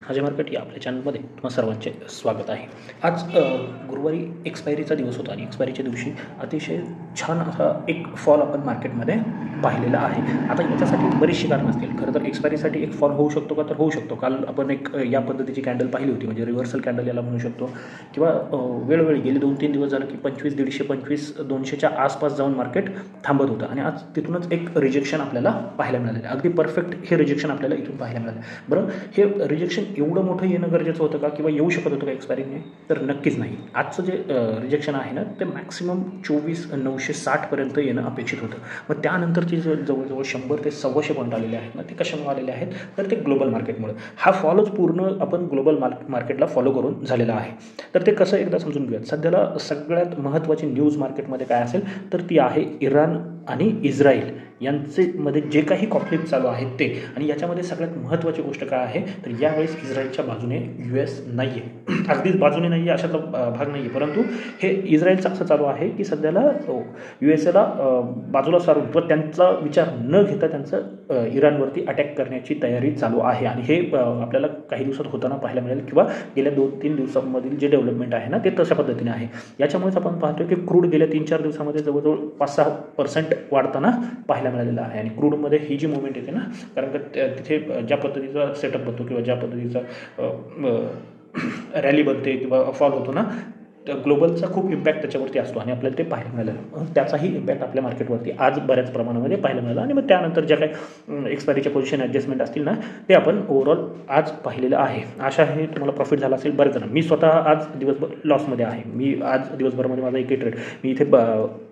हाजी market या आपल्या चॅनलमध्ये तुम्हा सर्वांचे स्वागत आहे. आज गुरुवारी एक्सपायरीचा दिवस होता आणि एक्सपायरीच्या दिवशी अतिशय छान असा एक फॉल आपण मार्केटमध्ये पाहिलेला आहे. आता याच्यासाठी बरीचशी कारणं असतील. खरं तर एक्सपायरीसाठी एक फॉल होऊ शकतो का, तर होऊ शकतो. काल आपण एक या पद्धतीची कॅन्डल पाहिली होती, म्हणजे रिव्हर्सल कॅन्डल याला म्हणू शकतो. किंवा वेळोवेळी गेले 2-3 दिवस झालं की 25, 150, 25, 200च्या आसपास जाऊन मार्केट थांबत होतं आणि आज तिथूनच एक रिजेक्शन आपल्याला पाहायला मिळालेलं आहे. अगदी परफेक्ट हे रिजेक्शन आपल्याला इथून पाहायला मिळालं. बरं, हे रिजेक्शन एवढं मोठं येणं गरजेचं होतं का, किंवा येऊ शकत होतं का एक्सपायरीने? तर नक्कीच नाही. आजचं जे रिजेक्शन आहे ना, ते मॅक्सिमम 24,960 येणं अपेक्षित होतं. मग त्यानंतरचे जे जवळजवळ 100 ते 1,200 पॉईंट आलेले आहेत ना, ते कशामुळे आलेले आहेत? तर ते ग्लोबल मार्केटमुळे. हा फॉलोच पूर्ण आपण ग्लोबल मार्केटला फॉलो करून झालेला आहे. तर ते कसं एकदा समजून घेऊयात. सध्याला सगळ्यात महत्त्वाची न्यूज मार्केटमध्ये काय असेल, तर ती आहे इराण आणि इस्रायल यांचे मध्ये जे काही कॉन्फ्लिक्ट चालू आहेत ते. आणि याच्यामध्ये सगळ्यात महत्त्वाची गोष्ट काय आहे, तर यावेळेस इस्रायलच्या बाजूने US नाही आहे. अगदीच बाजूने नाही आहे अशातला भाग नाही आहे, परंतु हे इस्रायलचं असं चालू आहे की सध्याला USAला बाजूला सारून व त्यांचा विचार न घेता त्यांचं इराणवरती अटॅक करण्याची तयारी चालू आहे. आणि हे आपल्याला काही दिवसात होताना पाहायला मिळेल, किंवा गेल्या 2-3 दिवसांमधील जे डेव्हलपमेंट आहे ना, ते तशा पद्धतीने आहे. याच्यामुळेच आपण पाहतो की क्रूड गेल्या 3-4 दिवसामध्ये जवळजवळ 5-6% वाढताना पाहायला मिळालेला आहे. आणि क्रूडमध्ये ही जी मुवमेंट येते ना, कारण का तिथे ज्या पद्धतीचा सेटअप बनतो किंवा ज्या पद्धतीचा रॅली बनते किंवा फॉल होतो ना, तर ग्लोबलचा खूप इम्पॅक्ट त्याच्यावरती असतो आणि आपल्याला ते पाहायला मिळालं. त्याचाही इम्पॅक्ट आपल्या मार्केटवरती आज बऱ्याच प्रमाणामध्ये पाहायला मिळाला. आणि मग त्यानंतर ज्या काही एक्सपायरीच्या पोझिशन ॲडजस्टमेंट असतील ना, ते आपण ओव्हरऑल आज पाहिलेलं आहे. आशा आहे तुम्हाला प्रॉफिट झाला असेल. बरेच जण, मी स्वतः आज दिवसभर लॉसमध्ये आहे. मी आज दिवसभरामध्ये माझा एक ट्रेड, मी इथे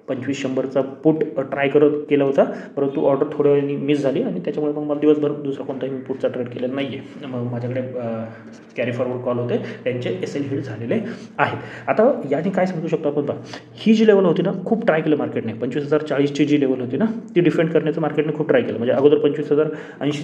2500चा पुट ट्राय केलं होता, परंतु ऑर्डर थोड्या वेळाने मिस झाली आणि त्याच्यामुळे मग मला दिवसभर दुसरा कोणताही मी पुटचा ट्रेड केलेला नाही आहे. मग माझ्याकडे कॅरी फॉरवर्ड कॉल होते, त्यांचे SL हिट झालेले आहेत. आता याने काय समजू शकतो आपण, पहा, ही जी लेवल होती ना, खूप ट्राय केलं मार्केटने. 25,040ची जी लेवल होती ना, ती डिफेंड करण्याचं मार्केटने खूप ट्राय केलं. म्हणजे अगोदर 25,080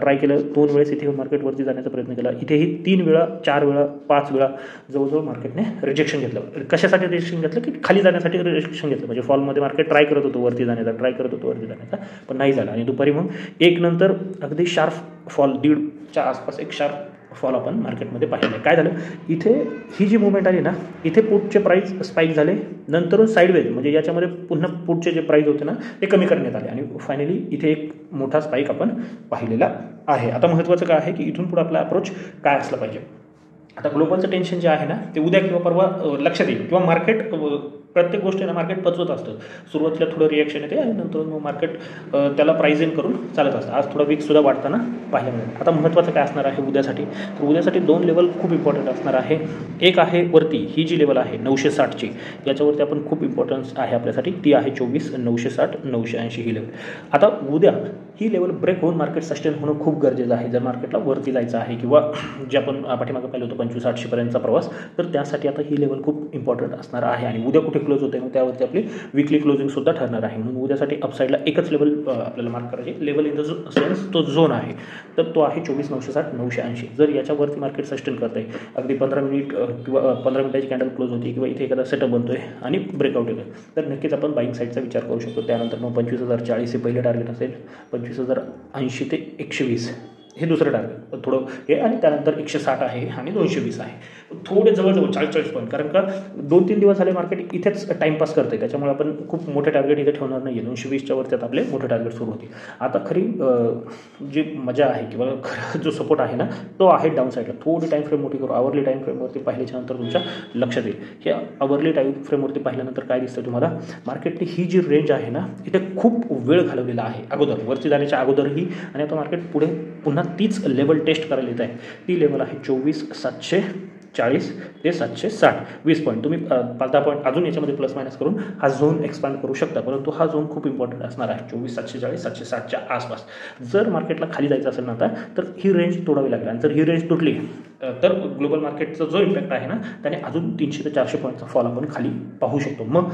ट्राय केलं, 2 वेळेस इथे मार्केटवरती जाण्याचा प्रयत्न केला. इथेही 3 वेळा, 4 वेळा, 5 वेळा जवळजवळ मार्केटने रिजेक्शन घेतलं. कशासाठी रिजेक्शन घेतलं? की खाली जाण्यासाठी रिजेक्शन घेतलं. म्हणजे फॉलमध्ये मार्केट ट्राय करत होतो वरती जाण्याचा, पण नाही झाला. आणि दुपारी मग 1 नंतर अगदी शार्प फॉल, 1.5च्या आसपास एक शार्प फॉल आपण मार्केटमध्ये पाहिलं. काय झालं, इथे ही जी मुवमेंट आली ना, इथे पुटचे प्राईस स्पाईक झाले, नंतरून साईडवेज, म्हणजे याच्यामध्ये पुन्हा पुटचे जे प्राईस होते ना, ते कमी करण्यात आले आणि फायनली इथे एक मोठा स्पाईक आपण पाहिलेला आहे. आता महत्त्वाचं काय आहे की इथून पुढे आपला अप्रोच काय असला पाहिजे. आता ग्लोबलचं टेन्शन जे आहे ना, ते उद्या किंवा परवा लक्षात येईल, किंवा मार्केट प्रत्येक गोष्टीनं मार्केट पचवत असतं. सुरुवातीला थोडं रिॲक्शन येते आणि नंतर मग मार्केट त्याला प्राईज इन करून चालत असतं. आज थोडा वीकसुद्धा वाढताना पाहायला मिळेल. आता महत्त्वाचं काय असणार आहे उद्यासाठी, तर उद्यासाठी 2 लेवल खूप इम्पॉर्टंट असणार आहे. एक आहे वरती ही जी लेवल आहे 960ची, याच्यावरती आपण खूप इम्पॉर्टन्स आहे आपल्यासाठी, ती आहे 24,960, 980 ही लेवल. आता उद्या ही लेवल ब्रेक होऊन मार्केट सस्टेन होणं खूप गरजेचं आहे. जर मार्केटला वरती जायचं आहे, किंवा जे आपण पाठीमागं पाहिलं होतं 25,800पर्यंतचा प्रवास, तर त्यासाठी आता ही लेवल खूप इम्पॉर्टंट असणार आहे. आणि उद्या कुठे क्लोज होते, मग त्यावरती आपली विकली क्लोजिंगसुद्धा ठरणार आहे. म्हणून उद्यासाठी अपसाईडला एकच लेवल आपल्याला मार्क करायचे. लेवल इन द सेन्स तो झोन आहे, तर तो आहे 24,960, 980. जर याच्यावरती मार्केट सस्टेन करत आहे, अगदी 15 मिनिट किंवा 15 मिनिटाची कॅन्डल क्लोज होती, किंवा इथे एखादा सेटअप बनतोय आणि ब्रेकआउट येतो, तर नक्कीच आपण बाईंग साईडचा विचार करू शकतो. त्यानंतर मग 25,040 हे पहिलं टार्गेट असेल, 25,080 ते 120 हे दुसरं टार्गेट थोडं हे, आणि त्यानंतर 160 आहे आणि 220 आहे. थोडे जवळजवळ 40 पॉईंट, कारण का 2-3 दिवस झाले मार्केट इथेच टाईमपास करते, त्याच्यामुळे आपण खूप मोठे टार्गेट इथे ठेवणार नाही आहे. 220च्या वरती आपले मोठे टार्गेट सुरू होते. आता खरी जी मजा आहे, किंवा खरं जो सपोर्ट आहे ना, तो आहे डाऊन साईडला. थोडी टाईम फ्रेम मोठी करू, आवरली टाईम फ्रेमवरती पाहिल्याच्या नंतर तुमच्या लक्षात येईल. हे आवरली टाईम फ्रेमवरती पाहिल्यानंतर काय दिसतं तुम्हाला, मार्केटने ही जी रेंज आहे ना, इथे खूप वेळ घालवलेला आहे अगोदर, वरती जाण्याच्या अगोदरही. आणि आता मार्केट पुढे पुन्हा तीच लेवल टेस्ट करायला येत आहे. ती लेवल आहे 24,740 ते 760, 20 पॉईंट. तुम्ही 5-10 पॉईंट अजून याच्यामध्ये प्लस मायनस करून हा झोन एक्सपांड करू शकता, परंतु हा झोन खूप इम्पॉर्टंट असणार आहे. 24,740, 760च्या आसपास. जर मार्केटला खाली जायचं असेल ना आता, तर ही रेंज तोडावी लागेल. आणि जर ही रेंज तुटली, तर ग्लोबल मार्केटचा जो इम्पॅक्ट आहे ना त्याने अजून 300 ते 400 पॉईंटचा फॉल आपण खाली पाहू शकतो. मग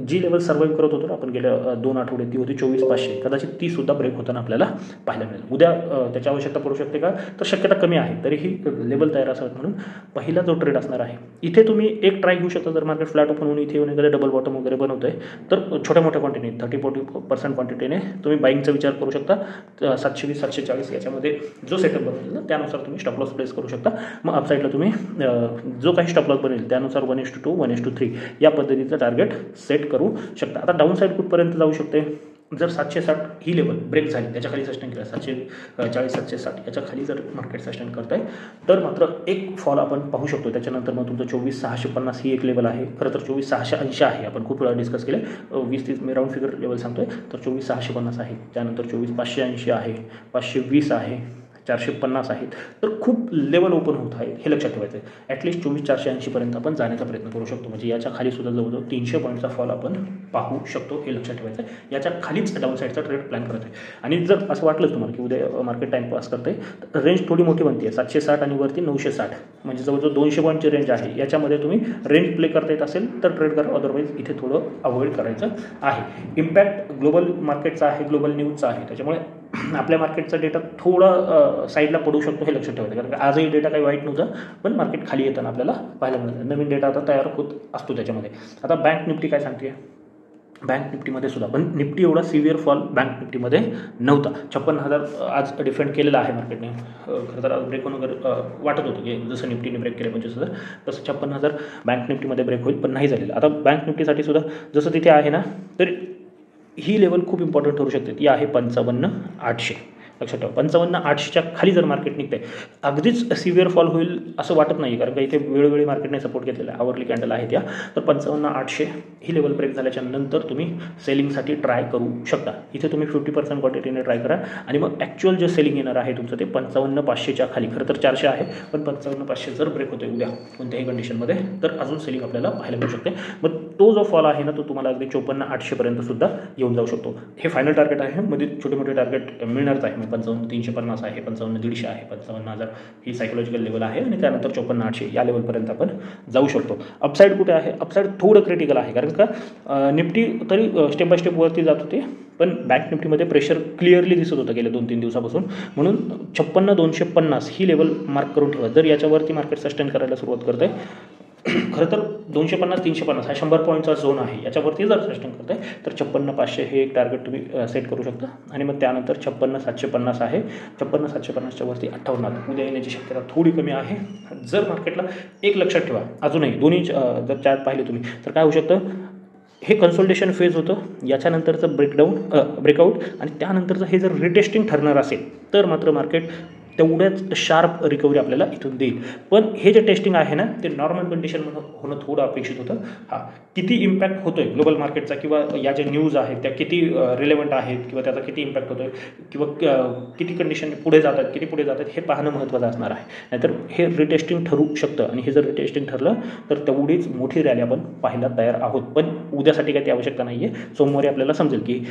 जी लेवल सर्वाईव्ह करत होतो आपण गेल्या 2 आठवडे ती होती 24,500. कदाचित ती सुद्धा ब्रेक होताना आपल्याला पाहायला मिळेल. उद्या त्याची आवश्यकता पडू शकते का, तर शक्यता कमी आहे. तरीही लेवल तयार असावेत म्हणून पहिला जो ट्रेड असणार आहे इथे तुम्ही एक ट्राय घेऊ शकता. जर मार्केट फ्लॅट ओपन होऊन इथे येऊन एखादा डबल बॉटम वगैरे बनवतोय तर छोट्या मोठ्या क्वांटिटीने 30-40% क्वांटिटीने तुम्ही बाईंगचा विचार करू शकता. 720-740 याच्यामध्ये जो सेटअप बनेल ना त्यानुसार तुम्ही स्टॉप लॉस प्लेस करू शकता. मग अपसाईडला तुम्ही जो काही स्टॉप लॉस बनेल त्यानुसार 1:2 1:3 या पद्धतीचं टार्गेट सेट करू शकता. आता डाऊन साईड कुठपर्यंत जाऊ शकते, जर 760 ही लेवल ब्रेक झाली, त्याच्या खाली सस्टेन केला 740-760 याच्या खाली जर मार्केट सस्टेन करत आहे तर मात्र एक फॉल आपण पाहू शकतो. त्याच्यानंतर मग तुमचं 24,650 ही एक लेवल आहे. खरं तर 24,680 आहे. आपण खूप वेळा डिस्कस केले. 20-30 मी राऊंड फिगर लेवल सांगतोय तर 24,650 आहे. त्यानंतर 24,580 आहे, 520 आहे, 450 आहेत. तर खूप लेवल ओपन होत आहे हे लक्षात ठेवायचं आहे. ॲटलिस्ट 24,480 आपण जाण्याचा प्रयत्न करू शकतो. म्हणजे याच्या खाली सुद्धा जवळजवळ 300 पॉईंटचा फॉल आपण पाहू शकतो हे लक्षात ठेवायचं आहे. याच्या खालीच डाऊन साईडचा ट्रेड प्लॅन करत आहे. आणि जर असं वाटलं तुम्हाला की उद्या मार्केट टाइम पास करते तर रेंज थोडी मोठी बनते. 760 आणि वरती 960 म्हणजे जवळजवळ 200 पॉईंटची रेंज आहे. याच्यामध्ये तुम्ही रेंज प्ले करता येत असेल तर ट्रेड करा, अदरवाईज इथे थोडं अवॉइड करायचं आहे. इम्पॅक्ट ग्लोबल मार्केटचा आहे, ग्लोबल न्यूजचा आहे. त्याच्यामुळे आपल्या मार्केटचा डेटा थोडा साईडला पडू शकतो हे लक्षात ठेवायचं. कारण आजही डेटा काही वाईट नव्हतं पण मार्केट खाली येताना आपल्याला पाहायला मिळतं. नवीन डेटा आता तयार होत असतो त्याच्यामध्ये. आता बँक निफ्टी काय सांगते, बँक निफ्टीमध्ये सुद्धा पण निफ्टी एवढा सिव्हिअर फॉल बँक निफ्टीमध्ये नव्हता. 56,000 आज डिफेंड केलेला आहे मार्केटने. खरं तर आज ब्रेक होऊन वगैरे वाटत होतं की जसं निफ्टीने ब्रेक केलं 25,000 तसं 56,000 बँक निफ्टीमध्ये ब्रेक होईल पण नाही झालेलं. आता बँक निफ्टीसाठी सुद्धा जसं तिथे आहे ना तर ही लेवल खूप इम्पॉर्टंट ठरू शकते. ती आहे 55,800. लक्षात ठेवा 55,800च्या खाली जर मार्केट निघते अगदीच सिव्हिअर फॉल होईल असं वाटत नाही. कारण का इथे वेळोवेळी मार्केटने सपोर्ट घेतलेला आहे. आवरली कॅन्डल आहे त्या. तर 55,800 ही लेवल ब्रेक झाल्याच्या नंतर तुम्ही सेलिंगसाठी ट्राय करू शकता. इथे तुम्ही 50% क्वांटिटीने ट्राय करा आणि मग ॲक्च्युअल जे सेलिंग येणार आहे तुमचं ते 55,500च्या खाली. खरं तर 400 आहे पण 55,500 जर ब्रेक होते उद्या कोणत्याही कंडिशनमध्ये तर अजून सेलिंग आपल्याला पाहायला मिळू शकते. मग तो जो फॉल आहे ना तो तुम्हाला अगदी 54,800पर्यंत सुद्धा येऊन जाऊ शकतो. हे फायनल टार्गेट आहे. मध्ये छोटे मोठे टार्गेट मिळणारच आहे. 55,350 आहे, 55,150 आहे, 55,000 ही सायकोलॉजिकल लेवल आहे आणि त्यानंतर 54,800 या लेवलपर्यंत आपण जाऊ शकतो. अपसाईड कुठे आहे, अपसाईड थोडं क्रिटिकल आहे. कारण का निफ्टी तरी स्टेप बाय स्टेप वरती जात होते पण बँक निफ्टीमध्ये प्रेशर क्लिअरली दिसत होतं गेल्या 2-3 दिवसापासून. म्हणून 56,250 ही लेवल मार्क करून ठेवा. जर याच्यावरती मार्केट सस्टेन करायला सुरुवात करत आहे खरं तर 250-350 हा 100 पॉईंटचा झोन आहे. याच्यावरती जर सस्टेन करत आहे तर 56,500 हे एक टार्गेट तुम्ही सेट करू शकता. आणि मग त्यानंतर 56,750 आहे. 56,750च्या वरती 58 उद्या येण्याची शक्यता थोडी कमी आहे. जर मार्केटला एक लक्षात ठेवा अजूनही दोन्ही जर चार्ट पाहिले तुम्ही तर काय होऊ शकतं, हे कन्सोल्टेशन फेज होतं. याच्यानंतरचं ब्रेकआउट आणि त्यानंतरचं हे जर रिटेस्टिंग ठरणार असेल तर मात्र मार्केट तेवढ्याच शार्प रिकव्हरी आपल्याला इथून देईल. पण हे जे टेस्टिंग आहे ना ते नॉर्मल कंडिशनमध्ये होणं थोडं अपेक्षित होतं. किती इम्पॅक्ट होतो आहे ग्लोबल मार्केटचा किंवा या ज्या न्यूज आहेत त्या किती रिलेव्हंट आहेत किंवा त्याचा किती इम्पॅक्ट होतो आहे किंवा किती कंडिशन पुढे जातात हे पाहणं महत्त्वाचं असणार आहे. नाहीतर हे रिटेस्टिंग ठरू शकतं आणि हे जर रिटेस्टिंग ठरलं तर तेवढीच मोठी रॅली आपण पाहायला तयार आहोत. पण उद्यासाठी काही ती आवश्यकता नाही आहे. सोमवारी आपल्याला समजेल की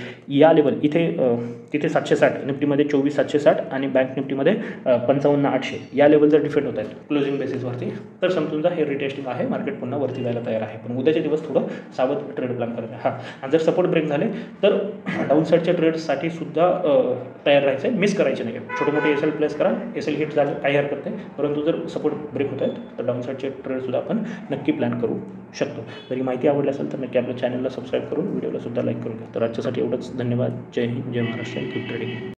या लेवल तिथे 760 निफ्टीमध्ये 24,760 आणि बँक निफ्टीमध्ये 55,800 या लेवल जर डिफेंड होत आहेत क्लोजिंग बेसिसवरती तर समजून जा हे रिटेस्टिंग आहे. मार्केट पुन्हा वरती जायला तयार आहे. पण उद्याचे दिवस थोडं सावध ट्रेड प्लॅन करायचं. आणि जर सपोर्ट ब्रेक झाले तर डाऊन साईडच्या ट्रेडसाठी सुद्धा तयार राहायचं आहे. मिस करायचे नाही. छोटे मोठे SL प्लेस करा. SL हिट झालं काही हरकत नाही. परंतु जर सपोर्ट ब्रेक होत आहेत तर डाऊन साईडचे ट्रेडसुद्धा आपण नक्की प्लॅन करू शकतो. जरी माहिती आवडली असेल तर नक्की आपल्या चॅनलला सबस्क्राईब करून व्हिडिओला सुद्धा लाईक करून घ्या. तर आजच्यासाठी एवढंच. धन्यवाद. जय हिंद, जय महाराष्ट्र. Keep trading.